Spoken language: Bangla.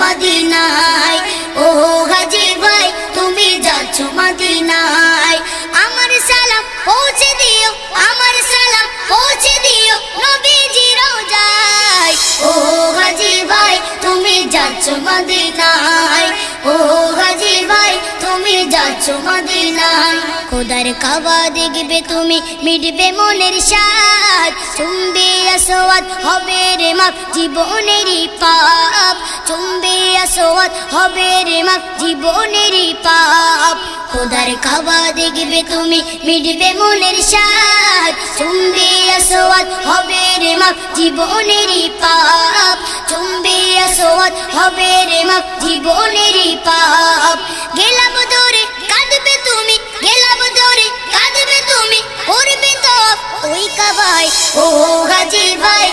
মদিনায়, ও গাজী ভাই তুমি যাচ্ছ মদিনায়। আমার সালাম পৌঁছে দিও, আমার সালাম পৌঁছে দিও নবীজি রওজায়, ও গাজী ভাই তুমি যাচ্ছ মদিনায়, ও গাজী ভাই তুমি যাচ্ছ মদিনায়। খোদার কাবা দেখবে তুমি মিটবে মনের স্বাদ, চুম্বে আসওয়াদ হবে রে মাপ জীবনেরই পাপ, চুম্বে আসওয়াদ হবে রে মাপ জীবনেরই পাপ। খোদার কাবা দেখবে তুমি মিটবে মনের স্বাদ, চুম্বে আসওয়াদ হবে রে মাপ জীবনেরই পাপ, চুম্বে আসওয়াদ হবে রে মাপ জীবনেরই পাপ। গেলাম দূরে কাঁদবে তুমি, গেলাম দূরে কাঁদবে তুমি, করবে তো ওই কাবায়, ও গাজী ভাই